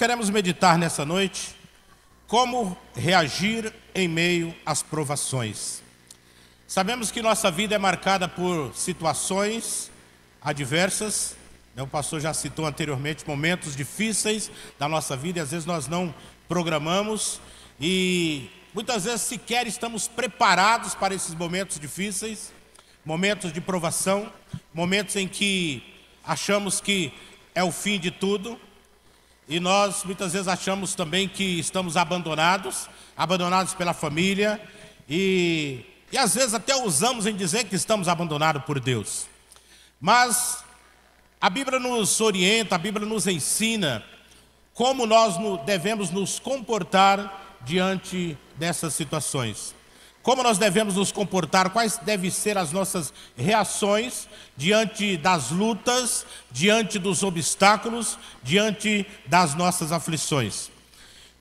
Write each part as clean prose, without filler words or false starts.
queremos meditar nessa noite como reagir em meio às provações. Sabemos que nossa vida é marcada por situações adversas, o pastor já citou anteriormente, momentos difíceis da nossa vida, e às vezes nós não programamos e muitas vezes sequer estamos preparados para esses momentos difíceis, momentos de provação, momentos em que achamos que é o fim de tudo. E nós muitas vezes achamos também que estamos abandonados pela família e às vezes até ousamos em dizer que estamos abandonados por Deus. Mas a Bíblia nos orienta, a Bíblia nos ensina como nós devemos nos comportar diante dessas situações. Como nós devemos nos comportar, quais devem ser as nossas reações diante das lutas, diante dos obstáculos, diante das nossas aflições.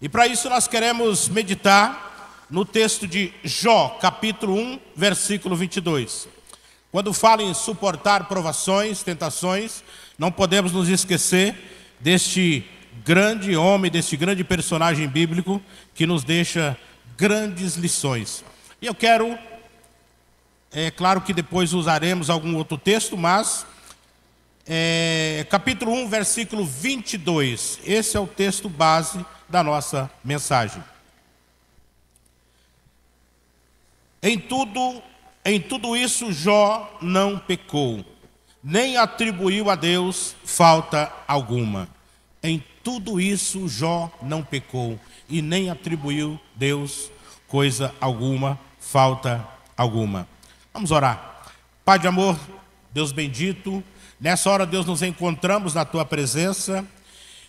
E para isso nós queremos meditar no texto de Jó, capítulo 1, versículo 22. Quando fala em suportar provações, tentações, não podemos nos esquecer deste grande homem, deste grande personagem bíblico que nos deixa grandes lições. E eu quero, claro que depois usaremos algum outro texto, mas capítulo 1, versículo 22. Esse é o texto base da nossa mensagem. Em tudo isso Jó não pecou, nem atribuiu a Deus falta alguma. Em tudo isso Jó não pecou e nem atribuiu a Deus coisa alguma, falta alguma. Vamos orar. Pai de amor, Deus bendito, nessa hora, Deus, nos encontramos na Tua presença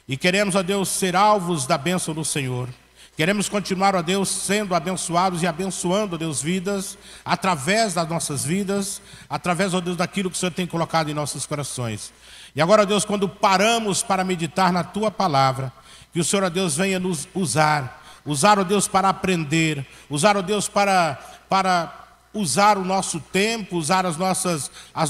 e queremos, ó Deus, ser alvos da bênção do Senhor. Queremos continuar, ó Deus, sendo abençoados e abençoando, ó Deus, vidas, através das nossas vidas, através, ó Deus, daquilo que o Senhor tem colocado em nossos corações. E agora, ó Deus, quando paramos para meditar na Tua palavra, que o Senhor, ó Deus, venha nos usar, ó Deus, para aprender, ó Deus, para usar o nosso tempo, usar as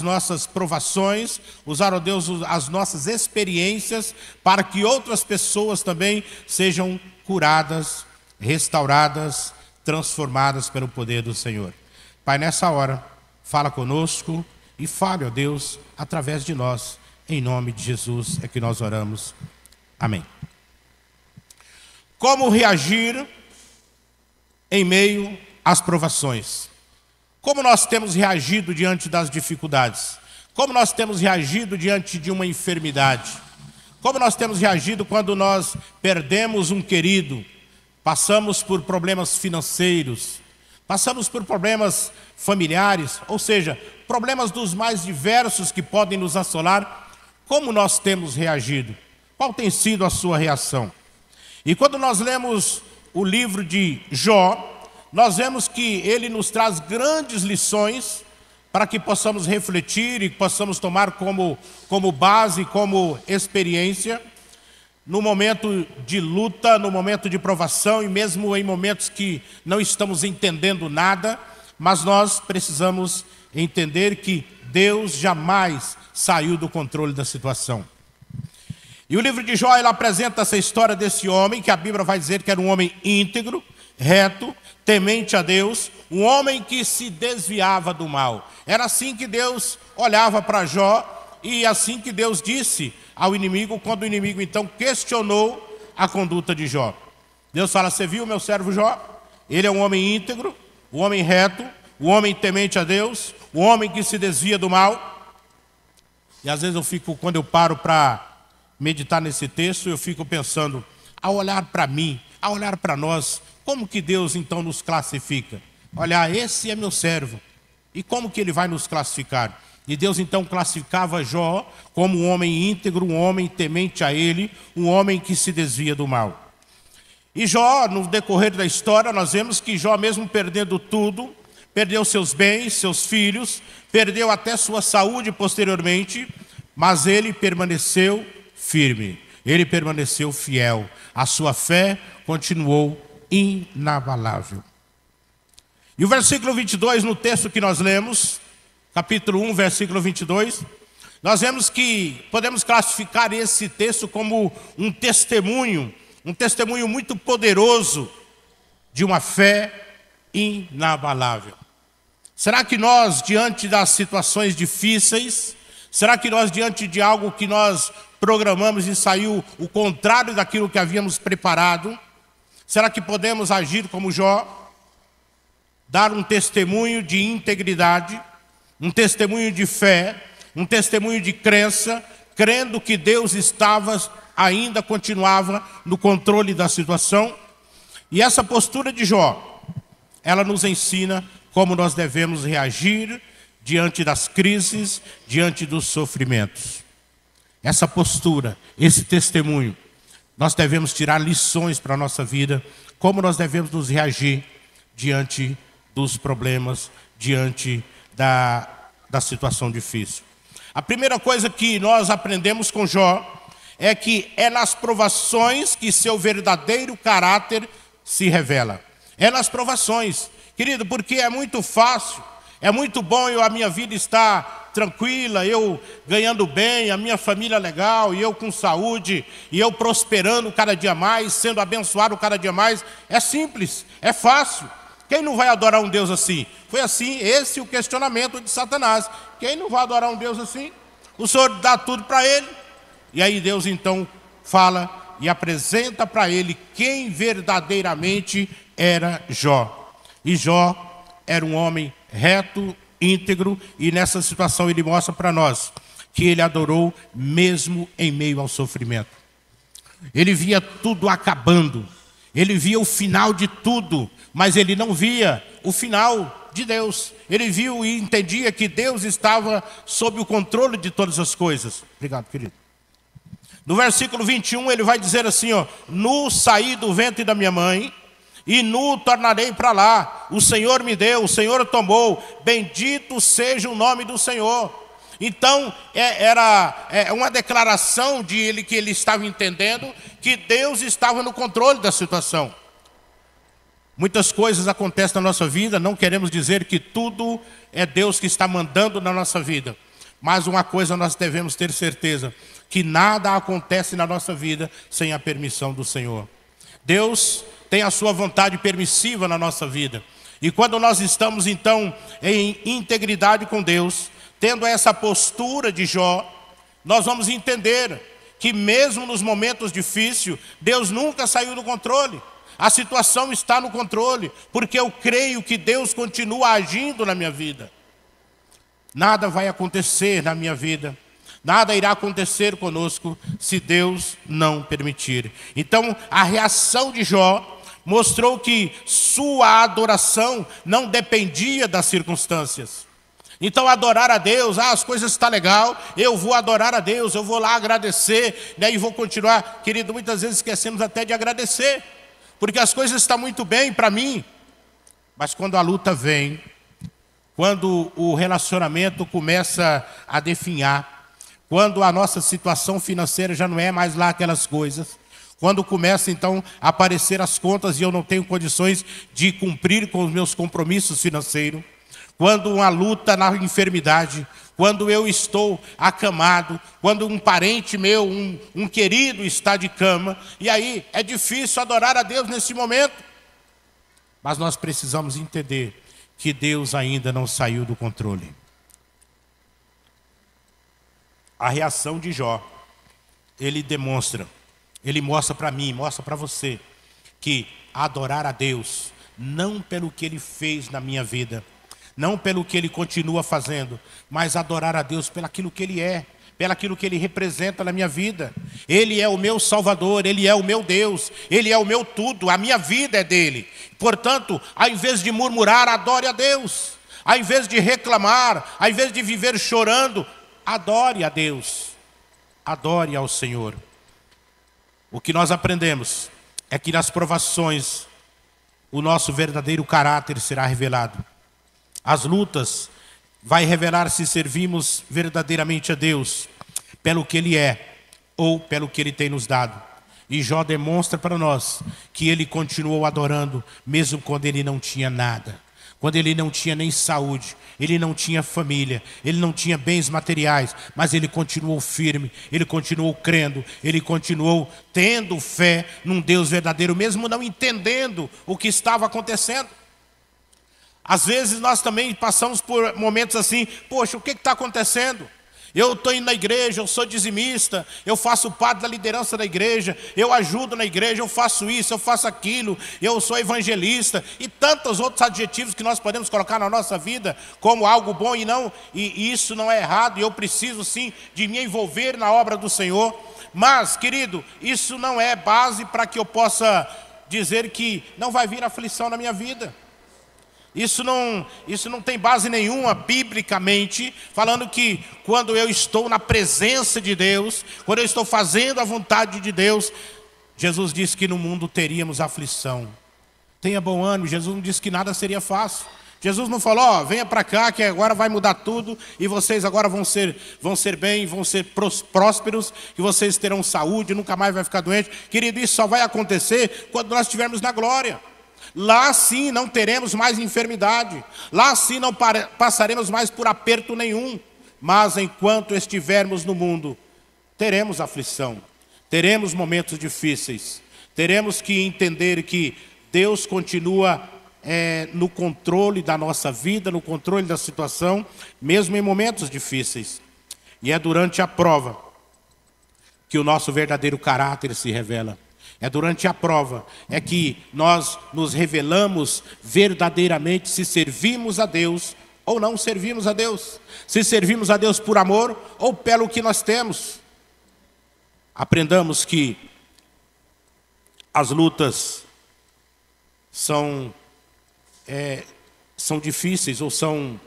nossas provações, ó Deus, as nossas experiências, para que outras pessoas também sejam curadas, restauradas, transformadas pelo poder do Senhor. Pai, nessa hora, fala conosco e fale, ó Deus, através de nós, em nome de Jesus é que nós oramos. Amém. Como reagir em meio às provações? Como nós temos reagido diante das dificuldades? Como nós temos reagido diante de uma enfermidade? Como nós temos reagido quando nós perdemos um querido? Passamos por problemas financeiros, passamos por problemas familiares, ou seja, problemas dos mais diversos que podem nos assolar. Como nós temos reagido? Qual tem sido a sua reação? E quando nós lemos o livro de Jó, nós vemos que ele nos traz grandes lições para que possamos refletir e possamos tomar como base, como experiência, no momento de luta, no momento de provação e mesmo em momentos que não estamos entendendo nada, mas nós precisamos entender que Deus jamais saiu do controle da situação. E o livro de Jó, ele apresenta essa história desse homem, que a Bíblia vai dizer que era um homem íntegro, reto, temente a Deus, um homem que se desviava do mal. Era assim que Deus olhava para Jó e assim que Deus disse ao inimigo, quando o inimigo então questionou a conduta de Jó. Deus fala: você viu meu servo Jó? Ele é um homem íntegro, um homem reto, um homem temente a Deus, um homem que se desvia do mal. E às vezes quando eu paro para meditar nesse texto, eu fico pensando, ao olhar para mim, ao olhar para nós, como que Deus então nos classifica? Olha, esse é meu servo. E como que ele vai nos classificar? E Deus então classificava Jó como um homem íntegro, um homem temente a ele, um homem que se desvia do mal. E Jó, no decorrer da história, nós vemos que Jó, mesmo perdendo tudo, perdeu seus bens, seus filhos, perdeu até sua saúde posteriormente, mas ele permaneceu firme, ele permaneceu fiel, a sua fé continuou inabalável. E o versículo 22, no texto que nós lemos, capítulo 1, versículo 22, Nós vemos que podemos classificar esse texto como um testemunho muito poderoso de uma fé inabalável. Será que nós, diante das situações difíceis, será que nós, diante de algo que nós programamos e saiu o contrário daquilo que havíamos preparado, será que podemos agir como Jó? Dar um testemunho de integridade, um testemunho de fé, um testemunho de crença, crendo que Deus ainda continuava no controle da situação? E essa postura de Jó, ela nos ensina como nós devemos reagir diante das crises, diante dos sofrimentos. Essa postura, esse testemunho, nós devemos tirar lições para a nossa vida, como nós devemos nos reagir diante dos problemas, diante da situação difícil. A primeira coisa que nós aprendemos com Jó é que é nas provações que seu verdadeiro caráter se revela. É nas provações, querido, porque é muito fácil, é muito bom a minha vida estar tranquila, eu ganhando bem, a minha família legal, e eu com saúde, e eu prosperando cada dia mais, sendo abençoado cada dia mais. É simples, é fácil. Quem não vai adorar um Deus assim? Foi assim, esse o questionamento de Satanás. Quem não vai adorar um Deus assim? O Senhor dá tudo para ele. E aí Deus então fala e apresenta para ele quem verdadeiramente era Jó. E Jó era um homem reto, íntegro, e nessa situação ele mostra para nós que ele adorou mesmo em meio ao sofrimento. Ele via tudo acabando, ele via o final de tudo, mas ele não via o final de Deus. Ele viu e entendia que Deus estava sob o controle de todas as coisas. Obrigado, querido. No versículo 21 ele vai dizer assim, ó: nu saí do ventre da minha mãe, e nu tornarei para lá. O Senhor me deu, o Senhor tomou, bendito seja o nome do Senhor. Então era uma declaração que ele estava entendendo que Deus estava no controle da situação. Muitas coisas acontecem na nossa vida, não queremos dizer que tudo é Deus que está mandando na nossa vida. Mas uma coisa nós devemos ter certeza, que nada acontece na nossa vida sem a permissão do Senhor. Deus tem a sua vontade permissiva na nossa vida. E quando nós estamos então em integridade com Deus, tendo essa postura de Jó, nós vamos entender que mesmo nos momentos difíceis, Deus nunca saiu do controle. A situação está no controle, porque eu creio que Deus continua agindo na minha vida. Nada vai acontecer na minha vida, nada irá acontecer conosco se Deus não permitir. Então a reação de Jó mostrou que sua adoração não dependia das circunstâncias. Então adorar a Deus, as coisas estão legal, eu vou adorar a Deus, eu vou lá agradecer, né, e vou continuar. Querido, muitas vezes esquecemos até de agradecer, porque as coisas estão muito bem para mim. Mas quando a luta vem, quando o relacionamento começa a definhar, quando a nossa situação financeira já não é mais lá aquelas coisas, quando começa então a aparecer as contas e eu não tenho condições de cumprir com os meus compromissos financeiros, quando uma luta na enfermidade, quando eu estou acamado, quando um parente meu, um querido está de cama, e aí é difícil adorar a Deus nesse momento. Mas nós precisamos entender que Deus ainda não saiu do controle. A reação de Jó, ele mostra para mim, mostra para você, que adorar a Deus, não pelo que Ele fez na minha vida, não pelo que Ele continua fazendo, mas adorar a Deus pelo aquilo que Ele é, pelo aquilo que Ele representa na minha vida. Ele é o meu Salvador, Ele é o meu Deus, Ele é o meu tudo, a minha vida é dEle. Portanto, ao invés de murmurar, adore a Deus. Ao invés de reclamar, ao invés de viver chorando, adore a Deus, adore ao Senhor. O que nós aprendemos é que nas provações o nosso verdadeiro caráter será revelado. As lutas vai revelar se servimos verdadeiramente a Deus pelo que Ele é ou pelo que Ele tem nos dado. E Jó demonstra para nós que ele continuou adorando mesmo quando ele não tinha nada. quando ele não tinha nem saúde, ele não tinha família, ele não tinha bens materiais, mas ele continuou firme, ele continuou crendo, ele continuou tendo fé num Deus verdadeiro, mesmo não entendendo o que estava acontecendo. Às vezes nós também passamos por momentos assim, poxa, o que está acontecendo? Eu estou indo na igreja, eu sou dizimista, eu faço parte da liderança da igreja, eu ajudo na igreja, eu faço isso, eu faço aquilo, eu sou evangelista, e tantos outros adjetivos que nós podemos colocar na nossa vida como algo bom e isso não é errado, e eu preciso sim de me envolver na obra do Senhor. Mas, querido, isso não é base para que eu possa dizer que não vai vir aflição na minha vida. Isso não tem base nenhuma, biblicamente, falando que quando eu estou na presença de Deus, quando eu estou fazendo a vontade de Deus, Jesus disse que no mundo teríamos aflição. Tenha bom ânimo, Jesus não disse que nada seria fácil. Jesus não falou, ó, venha para cá que agora vai mudar tudo e vocês agora vão ser bem, vão ser prósperos, que vocês terão saúde, nunca mais vai ficar doente. Querido, isso só vai acontecer quando nós estivermos na glória. Lá sim não teremos mais enfermidade, lá sim não passaremos mais por aperto nenhum. Mas enquanto estivermos no mundo, teremos aflição, teremos momentos difíceis, teremos que entender que Deus continua no controle da nossa vida, no controle da situação, mesmo em momentos difíceis. E é durante a prova que o nosso verdadeiro caráter se revela. É durante a prova, é que nós nos revelamos verdadeiramente se servimos a Deus ou não servimos a Deus. Se servimos a Deus por amor ou pelo que nós temos. Aprendamos que as lutas são difíceis ou são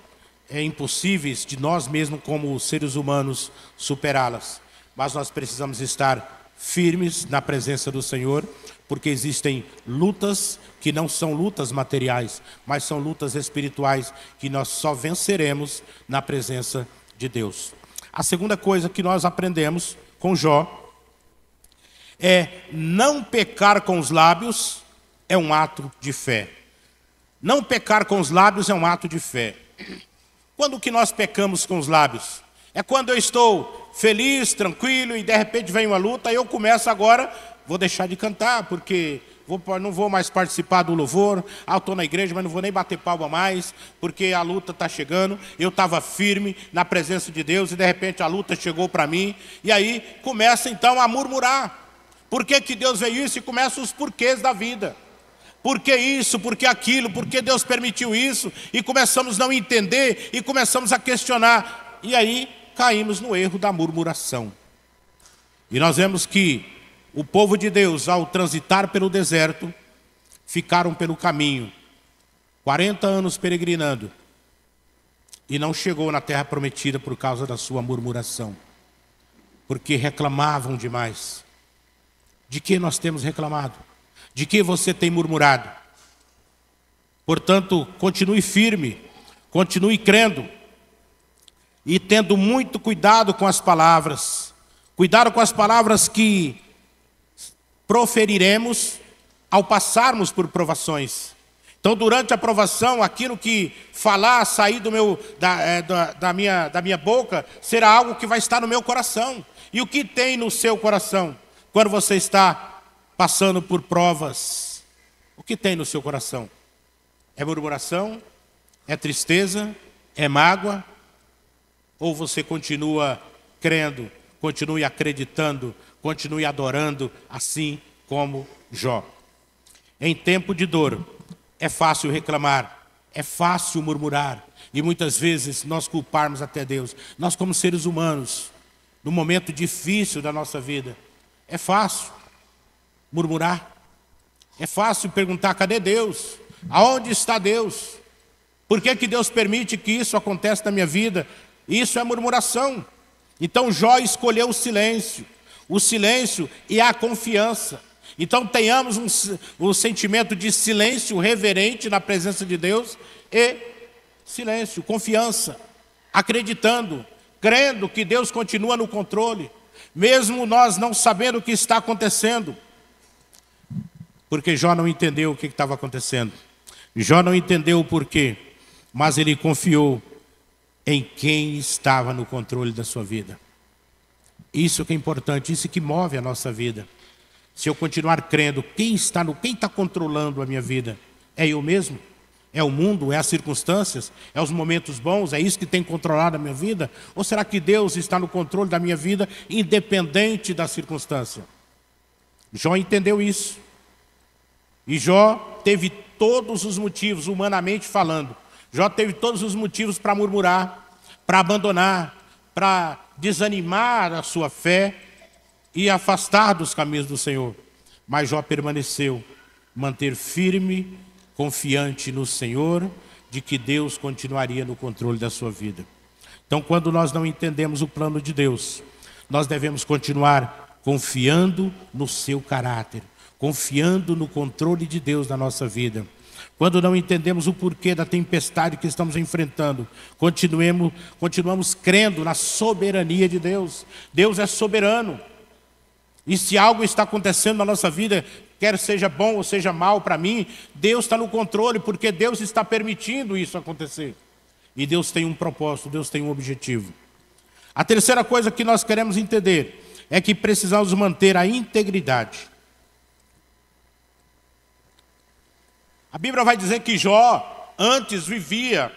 impossíveis de nós mesmos como seres humanos superá-las. Mas nós precisamos estar firmes na presença do Senhor, porque existem lutas que não são lutas materiais, mas são lutas espirituais que nós só venceremos na presença de Deus. A segunda coisa que nós aprendemos com Jó é não pecar com os lábios é um ato de fé. Não pecar com os lábios é um ato de fé. Quando que nós pecamos com os lábios? É quando eu estou feliz, tranquilo, e de repente vem uma luta, e eu começo agora, vou deixar de cantar, porque não vou mais participar do louvor, eu estou na igreja, mas não vou nem bater palma mais, porque a luta está chegando, eu estava firme na presença de Deus, e de repente a luta chegou para mim, e aí começa então a murmurar. Por que que Deus veio isso? E começam os porquês da vida. Por que isso? Por que aquilo? Por que Deus permitiu isso? E começamos a não entender, e começamos a questionar, e aí caímos no erro da murmuração. E nós vemos que o povo de Deus, ao transitar pelo deserto, ficaram pelo caminho, 40 anos peregrinando, e não chegou na terra prometida por causa da sua murmuração, porque reclamavam demais. De que nós temos reclamado? De que você tem murmurado? Portanto, continue firme, continue crendo, e tendo muito cuidado com as palavras. Cuidado com as palavras que proferiremos ao passarmos por provações. Então, durante a provação, aquilo que falar, sair da minha boca, será algo que vai estar no meu coração. E o que tem no seu coração? Quando você está passando por provas, o que tem no seu coração? É murmuração? É tristeza? É mágoa? Ou você continua crendo, continue acreditando, continue adorando, assim como Jó? Em tempo de dor, é fácil reclamar, é fácil murmurar, e muitas vezes nós culparmos até Deus. Nós, como seres humanos, no momento difícil da nossa vida, é fácil murmurar, é fácil perguntar, cadê Deus? Aonde está Deus? Por que que Deus permite que isso aconteça na minha vida? Isso é murmuração. Então Jó escolheu o silêncio e a confiança. Então tenhamos um sentimento de silêncio reverente na presença de Deus e silêncio, confiança, acreditando, crendo que Deus continua no controle, mesmo nós não sabendo o que está acontecendo, porque Jó não entendeu o que estava acontecendo. Jó não entendeu o porquê, mas ele confiou em quem estava no controle da sua vida. Isso que é importante, isso que move a nossa vida. Se eu continuar crendo, quem está controlando a minha vida? É eu mesmo? É o mundo? É as circunstâncias? É os momentos bons? É isso que tem controlado a minha vida? Ou será que Deus está no controle da minha vida, independente da circunstância? Jó entendeu isso. E Jó teve todos os motivos, humanamente falando. Jó teve todos os motivos para murmurar, para abandonar, para desanimar a sua fé e afastar dos caminhos do Senhor. Mas Jó permaneceu, manter firme, confiante no Senhor, de que Deus continuaria no controle da sua vida. Então, quando nós não entendemos o plano de Deus, nós devemos continuar confiando no seu caráter, confiando no controle de Deus na nossa vida. Quando não entendemos o porquê da tempestade que estamos enfrentando, continuamos crendo na soberania de Deus. Deus é soberano. E se algo está acontecendo na nossa vida, quer seja bom ou seja mal para mim, Deus está no controle, porque Deus está permitindo isso acontecer. E Deus tem um propósito, Deus tem um objetivo. A terceira coisa que nós queremos entender é que precisamos manter a integridade. A Bíblia vai dizer que Jó antes vivia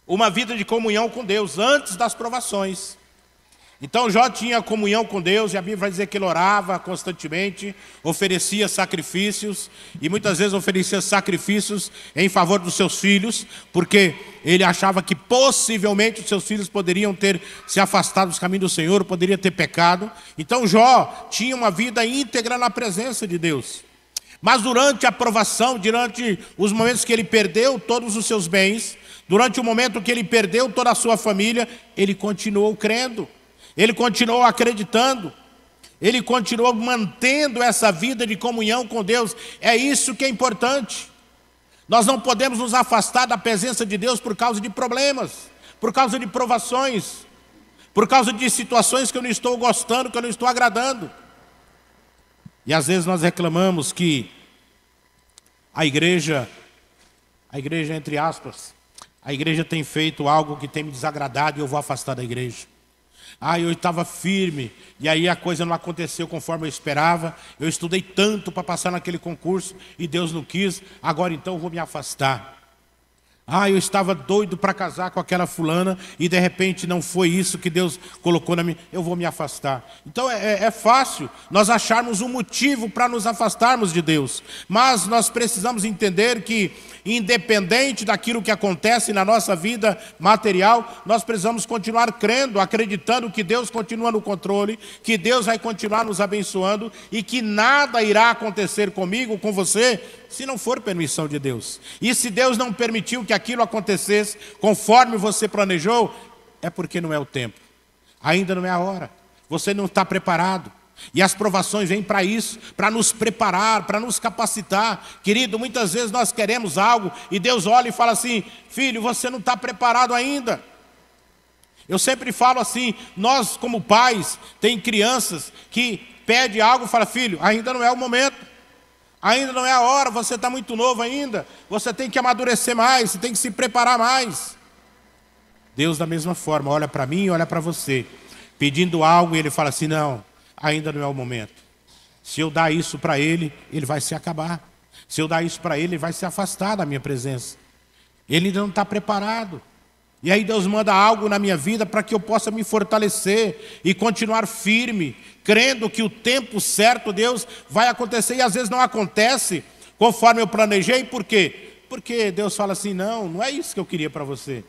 uma vida de comunhão com Deus, antes das provações. Então Jó tinha comunhão com Deus, e a Bíblia vai dizer que ele orava constantemente, oferecia sacrifícios, e muitas vezes oferecia sacrifícios em favor dos seus filhos, porque ele achava que possivelmente os seus filhos poderiam ter se afastado dos caminhos do Senhor, poderiam ter pecado. Então Jó tinha uma vida íntegra na presença de Deus. Mas durante a provação, durante os momentos que ele perdeu todos os seus bens, durante o momento que ele perdeu toda a sua família, ele continuou crendo, ele continuou acreditando, ele continuou mantendo essa vida de comunhão com Deus. É isso que é importante. Nós não podemos nos afastar da presença de Deus por causa de problemas, por causa de provações, por causa de situações que eu não estou gostando, que eu não estou agradando. E às vezes nós reclamamos que a igreja, entre aspas, a igreja tem feito algo que tem me desagradado e eu vou afastar da igreja. Eu estava firme e aí a coisa não aconteceu conforme eu esperava. Eu estudei tanto para passar naquele concurso e Deus não quis, agora então eu vou me afastar. Eu estava doido para casar com aquela fulana e de repente não foi isso que Deus colocou na minha... Eu vou me afastar. Então é fácil nós acharmos um motivo para nos afastarmos de Deus. Mas nós precisamos entender que, independente daquilo que acontece na nossa vida material, nós precisamos continuar crendo, acreditando que Deus continua no controle, que Deus vai continuar nos abençoando e que nada irá acontecer comigo, com você, se não for permissão de Deus. E se Deus não permitiu que aquilo acontecesse conforme você planejou, é porque não é o tempo. Ainda não é a hora. Você não está preparado. E as provações vêm para isso, para nos preparar, para nos capacitar. Querido, muitas vezes nós queremos algo e Deus olha e fala assim: filho, você não está preparado ainda. Eu sempre falo assim, nós como pais, tem crianças que pedem algo e falam: filho, ainda não é o momento. Ainda não é a hora, você está muito novo ainda. Você tem que amadurecer mais, você tem que se preparar mais. Deus da mesma forma, olha para mim e olha para você, pedindo algo, e Ele fala assim: não, ainda não é o momento. Se eu dar isso para Ele, Ele vai se acabar. Se eu dar isso para Ele, Ele vai se afastar da minha presença. Ele ainda não está preparado. E aí Deus manda algo na minha vida para que eu possa me fortalecer e continuar firme, crendo que o tempo certo, Deus, vai acontecer. E às vezes não acontece conforme eu planejei. Por quê? Porque Deus fala assim: não é isso que eu queria para você.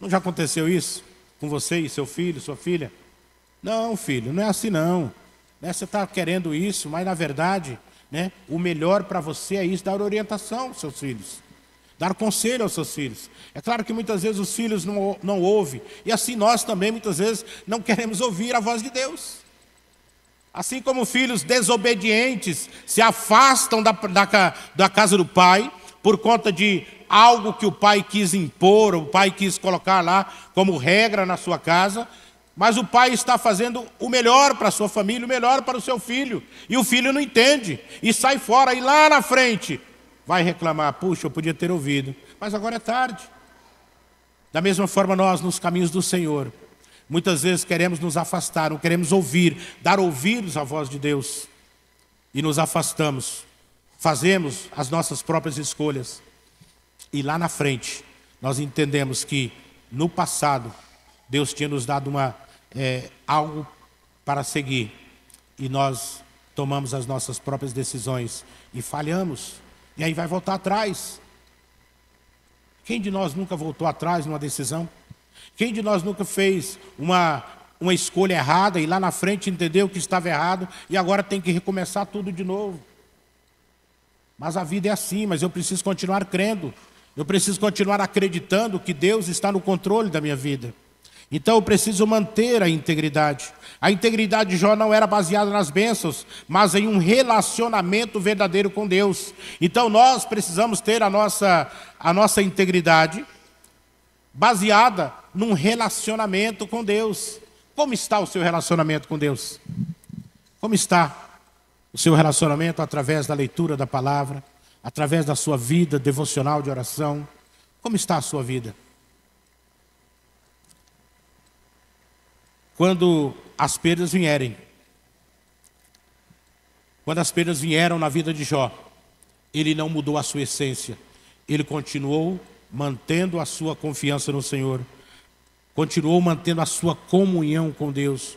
Não já aconteceu isso com você e seu filho, sua filha? Não, filho, não é assim não. Você está querendo isso, mas na verdade, o melhor para você é isso, dar orientação aos seus filhos. Dar conselho aos seus filhos. É claro que muitas vezes os filhos não ouvem. E assim nós também muitas vezes não queremos ouvir a voz de Deus. Assim como filhos desobedientes se afastam da casa do pai por conta de algo que o pai quis impor, o pai quis colocar lá como regra na sua casa, mas o pai está fazendo o melhor para a sua família, o melhor para o seu filho, e o filho não entende, e sai fora, e lá na frente vai reclamar, puxa, eu podia ter ouvido, mas agora é tarde. Da mesma forma nós, nos caminhos do Senhor, muitas vezes queremos nos afastar, não queremos ouvir, dar ouvidos à voz de Deus, e nos afastamos, fazemos as nossas próprias escolhas, e lá na frente, nós entendemos que no passado, Deus tinha nos dado algo para seguir, e nós tomamos as nossas próprias decisões, e falhamos, e aí vai voltar atrás. Quem de nós nunca voltou atrás numa decisão? Quem de nós nunca fez uma escolha errada e lá na frente entendeu que estava errado e agora tem que recomeçar tudo de novo? Mas a vida é assim, mas eu preciso continuar crendo. Eu preciso continuar acreditando que Deus está no controle da minha vida. Então eu preciso manter a integridade. A integridade de Jó não era baseada nas bênçãos, mas em um relacionamento verdadeiro com Deus. Então nós precisamos ter a nossa integridade baseada num relacionamento com Deus. Como está o seu relacionamento com Deus? Como está o seu relacionamento através da leitura da palavra, através da sua vida devocional de oração? Como está a sua vida? Quando as perdas vierem, quando as perdas vieram na vida de Jó, ele não mudou a sua essência, ele continuou mantendo a sua confiança no Senhor, continuou mantendo a sua comunhão com Deus,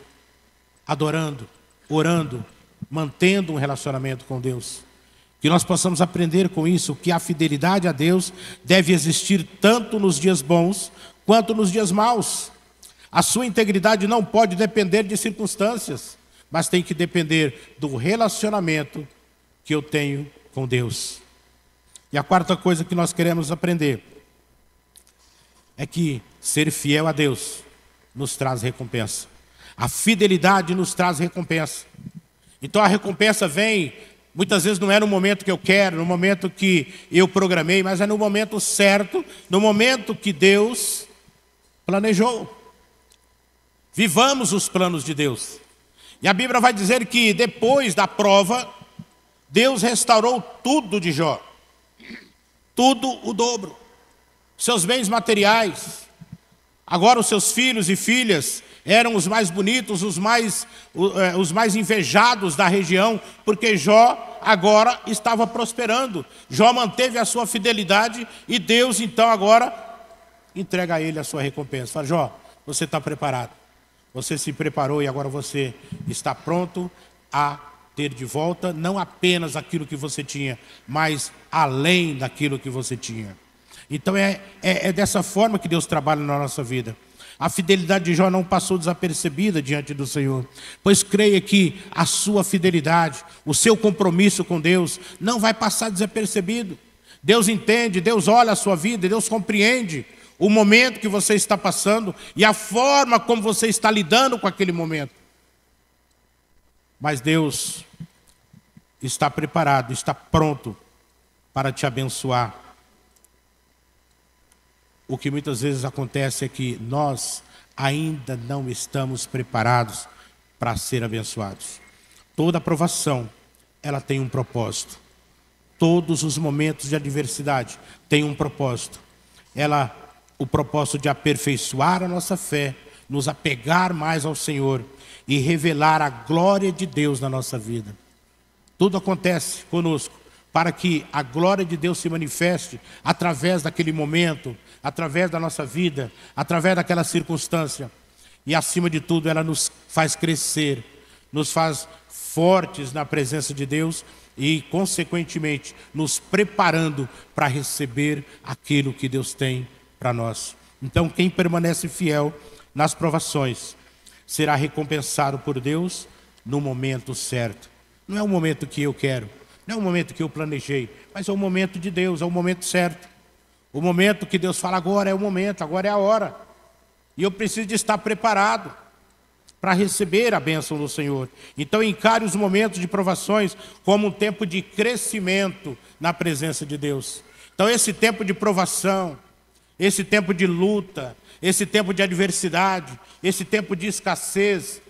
adorando, orando, mantendo um relacionamento com Deus. Que nós possamos aprender com isso que a fidelidade a Deus deve existir tanto nos dias bons quanto nos dias maus. A sua integridade não pode depender de circunstâncias, mas tem que depender do relacionamento que eu tenho com Deus. E a quarta coisa que nós queremos aprender é que ser fiel a Deus nos traz recompensa. A fidelidade nos traz recompensa. Então a recompensa vem, muitas vezes não é no momento que eu quero, no momento que eu programei, mas é no momento certo, no momento que Deus planejou. Vivamos os planos de Deus. E a Bíblia vai dizer que depois da prova, Deus restaurou tudo de Jó. Tudo o dobro. Seus bens materiais. Agora os seus filhos e filhas eram os mais bonitos, os mais invejados da região, porque Jó agora estava prosperando. Jó manteve a sua fidelidade e Deus então agora entrega a ele a sua recompensa. Fala, Jó, você está preparado. Você se preparou e agora você está pronto a ter de volta não apenas aquilo que você tinha, mas além daquilo que você tinha. Então é dessa forma que Deus trabalha na nossa vida. A fidelidade de Jó não passou desapercebida diante do Senhor, pois creia que a sua fidelidade, o seu compromisso com Deus não vai passar desapercebido. Deus entende, Deus olha a sua vida, Deus compreende o momento que você está passando e a forma como você está lidando com aquele momento. Mas Deus está preparado, está pronto para te abençoar. O que muitas vezes acontece é que nós ainda não estamos preparados para ser abençoados. Toda aprovação, ela tem um propósito. Todos os momentos de adversidade têm um propósito. O propósito de aperfeiçoar a nossa fé, nos apegar mais ao Senhor e revelar a glória de Deus na nossa vida. Tudo acontece conosco para que a glória de Deus se manifeste através daquele momento, através da nossa vida, através daquela circunstância. E acima de tudo, ela nos faz crescer, nos faz fortes na presença de Deus e, consequentemente, nos preparando para receber aquilo que Deus tem para nós. Então, quem permanece fiel nas provações será recompensado por Deus no momento certo. Não é o momento que eu quero, não é o momento que eu planejei, mas é o momento de Deus, é o momento certo. O momento que Deus fala, agora é o momento, agora é a hora. E eu preciso de estar preparado para receber a bênção do Senhor. Então encare os momentos de provações como um tempo de crescimento na presença de Deus. Então esse tempo de provação, esse tempo de luta, esse tempo de adversidade, esse tempo de escassez,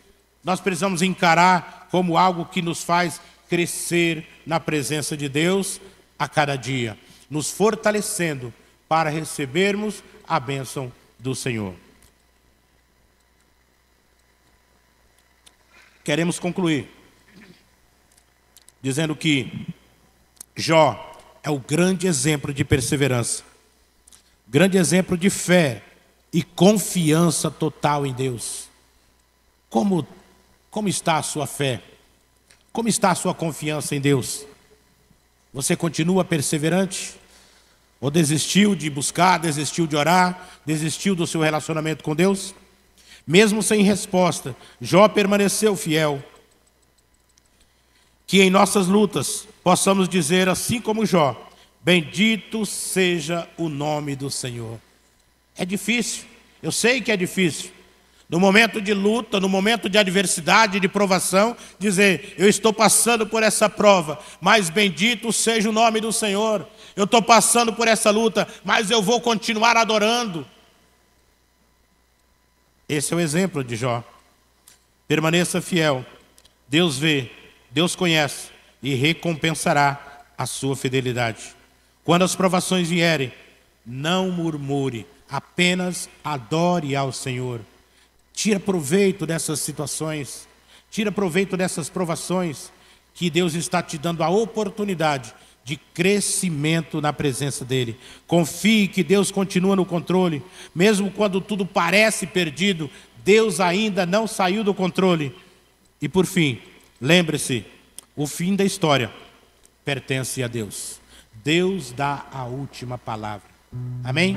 nós precisamos encarar como algo que nos faz crescer na presença de Deus a cada dia, nos fortalecendo para recebermos a bênção do Senhor. Queremos concluir dizendo que Jó é o grande exemplo de perseverança, grande exemplo de fé e confiança total em Deus. Como está a sua fé? Como está a sua confiança em Deus? Você continua perseverante? Ou desistiu de buscar, desistiu de orar, desistiu do seu relacionamento com Deus? Mesmo sem resposta, Jó permaneceu fiel. Que em nossas lutas possamos dizer assim como Jó: bendito seja o nome do Senhor. É difícil, eu sei que é difícil. No momento de luta, no momento de adversidade, de provação, dizer: eu estou passando por essa prova, mas bendito seja o nome do Senhor. Eu estou passando por essa luta, mas eu vou continuar adorando. Esse é o exemplo de Jó. Permaneça fiel. Deus vê, Deus conhece e recompensará a sua fidelidade. Quando as provações vierem, não murmure, apenas adore ao Senhor. Tira proveito dessas situações, tira proveito dessas provações, que Deus está te dando a oportunidade de crescimento na presença dEle. Confie que Deus continua no controle, mesmo quando tudo parece perdido, Deus ainda não saiu do controle. E por fim, lembre-se, o fim da história pertence a Deus. Deus dá a última palavra. Amém?